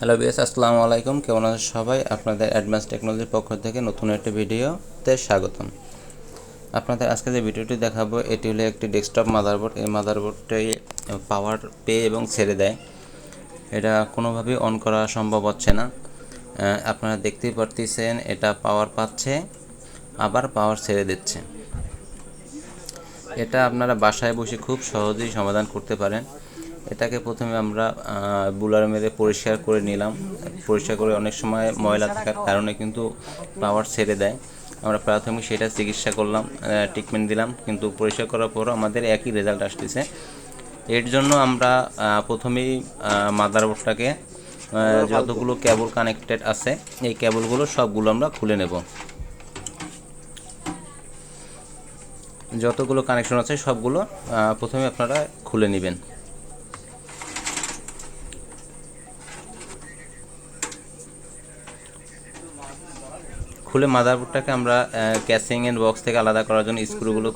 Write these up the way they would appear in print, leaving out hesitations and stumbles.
Hello BS, আসসালামু আলাইকুম। কেমন আছেন সবাই? আপনাদের অ্যাডভান্স টেকনোলজির পক্ষ থেকে নতুন একটা ভিডিওতে স্বাগতম। আপনাদের আজকে যে ভিডিওটি দেখাবো এটি হলো একটি ডেস্কটপ মাদারবোর্ড। এই মাদারবোর্ডটাই পাওয়ার পেয়ে এবং ছেড়ে দেয়, এটা কোনোভাবেই অন করা সম্ভব হচ্ছে না। আপনারা দেখতেই পারতেছেন এটা পাওয়ার পাচ্ছে আবার পাওয়ার ছেড়ে দিচ্ছে। এটা আপনারা বাসায় বসে খুব সহজেই সমাধান করতে পারেন। এটাকে প্রথমে আমরা বুলার মেরে পরিষ্কার করে নিলাম। পরিষ্কার করে অনেক সময় ময়লা থাকার কারণে কিন্তু পাওয়ার ছেড়ে দেয়। আমরা প্রাথমিক সেটা চিকিৎসা করলাম, ট্রিটমেন্ট দিলাম, কিন্তু পরিষ্কার করার পরও আমাদের একই রেজাল্ট আসতেছে। এর জন্য আমরা প্রথমেই মাদারবোর্ডটাকে যতগুলো কেবল কানেক্টেড আছে এই কেবলগুলো সবগুলো আমরা খুলে নেব। যতগুলো কানেকশন আছে সবগুলো প্রথমে আপনারা খুলে নেবেন। খুলে মাদারবোর্ডটাকে আমরা ক্যাসিং এর বক্স থেকে আলাদা করার জন্য স্ক্রুগুলো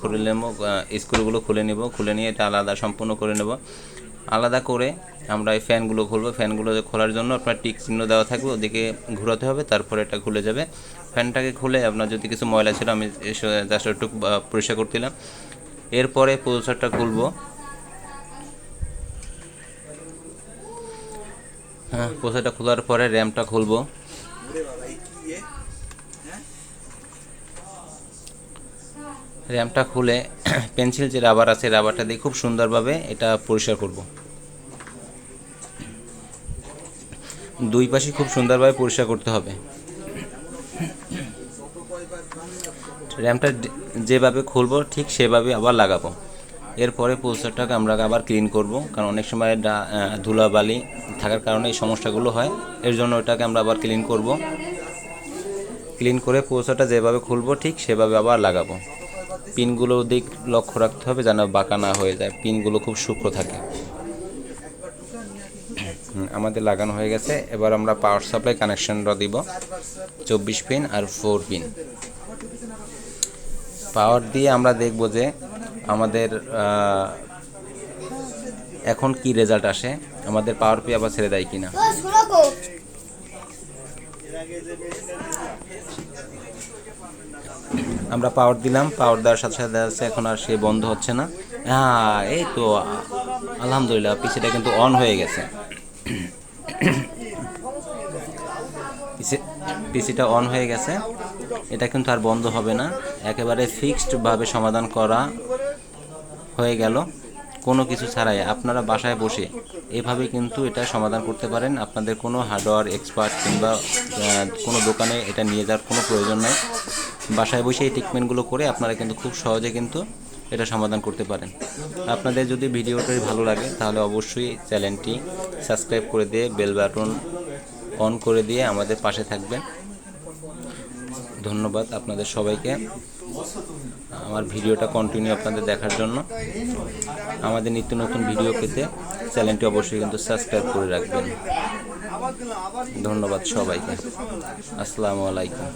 খুলে নেব। খুলে নিয়ে এটা আলাদা সম্পূর্ণ করে নেব। আলাদা করে আমরা এই ফ্যানগুলো খুলব। ফ্যানগুলো খোলার জন্য আপনার টিক চিহ্ন দেওয়া থাকবে, ওদিকে ঘোরাতে হবে, তারপরে এটা খুলে যাবে। ফ্যানটাকে খুলে আপনার যদি কিছু ময়লা ছিল আমি জাস্ট একটু পরিষ্কার করছিলাম। এরপরে প্রসেসরটা খুলব। প্রসেসরটা খোলার পরে র্যামটা খুলব। র্যামটা খুলে পেন্সিল যে রাবার আছে রাবারটা দিয়ে খুব সুন্দরভাবে এটা পরিষ্কার করব। দুই পাশে খুব সুন্দরভাবে পরিষ্কার করতে হবে। র্যামটা যেভাবে খুলবো ঠিক সেভাবে আবার লাগাবো। এরপরে প্রসেসরটাকে আমরা আবার ক্লিন করব, কারণ অনেক সময় ধুলাবালি থাকার কারণে এই সমস্যাগুলো হয়। এর জন্য ওটাকে আমরা আবার ক্লিন করব। ক্লিন করে প্রসেসরটা যেভাবে খুলবো ঠিক সেভাবে আবার লাগাবো। পিনগুলোর দিক লক্ষ্য রাখতে হবে যেন বাঁকা না হয়ে যায়, পিনগুলো খুব সূক্ষ্ম থাকে। আমাদের লাগানো হয়ে গেছে। এবার আমরা পাওয়ার সাপ্লাই কানেকশনটা দিব 24 পিন আর 4 পিন। পাওয়ার দিয়ে আমরা দেখব যে আমাদের এখন কি রেজাল্ট আসে, আমাদের পাওয়ার পেয়ে আবার ছেড়ে দেয় কিনা। আমরা পাওয়ার দিলাম, পাওয়ার দেওয়ার সাথে সাথে দেখা যাচ্ছে এখন আর সে বন্ধ হচ্ছে না। হ্যাঁ, এই তো আলহামদুলিল্লাহ পিসিটা কিন্তু অন হয়ে গেছে। পিসিটা অন হয়ে গেছে, এটা কিন্তু আর বন্ধ হবে না। একেবারে ফিক্সডভাবে সমাধান করা হয়ে গেল, কোনো কিছু ছাড়াই। আপনারা বাসায় বসে এভাবে কিন্তু এটা সমাধান করতে পারেন। আপনাদের কোনো হার্ডওয়্যার এক্সপার্ট কিংবা কোনো দোকানে এটা নিয়ে যাওয়ার কোনো প্রয়োজন নেই। বাসায় বসে এই ট্রিটমেন্টগুলো করে আপনারা কিন্তু খুব সহজে কিন্তু এটা সমাধান করতে পারেন। আপনাদের যদি ভিডিওটি ভালো লাগে তাহলে অবশ্যই চ্যানেলটি সাবস্ক্রাইব করে দিয়ে বেল বাটন অন করে দিয়ে আমাদের পাশে থাকবেন। ধন্যবাদ আপনাদের সবাইকে আমার ভিডিওটা কন্টিনিউ আপনাদের দেখার জন্য। আমাদের নিত্য নতুন ভিডিও পেতে চ্যানেলটি অবশ্যই কিন্তু সাবস্ক্রাইব করে রাখবেন। ধন্যবাদ সবাইকে। আসসালামু আলাইকুম।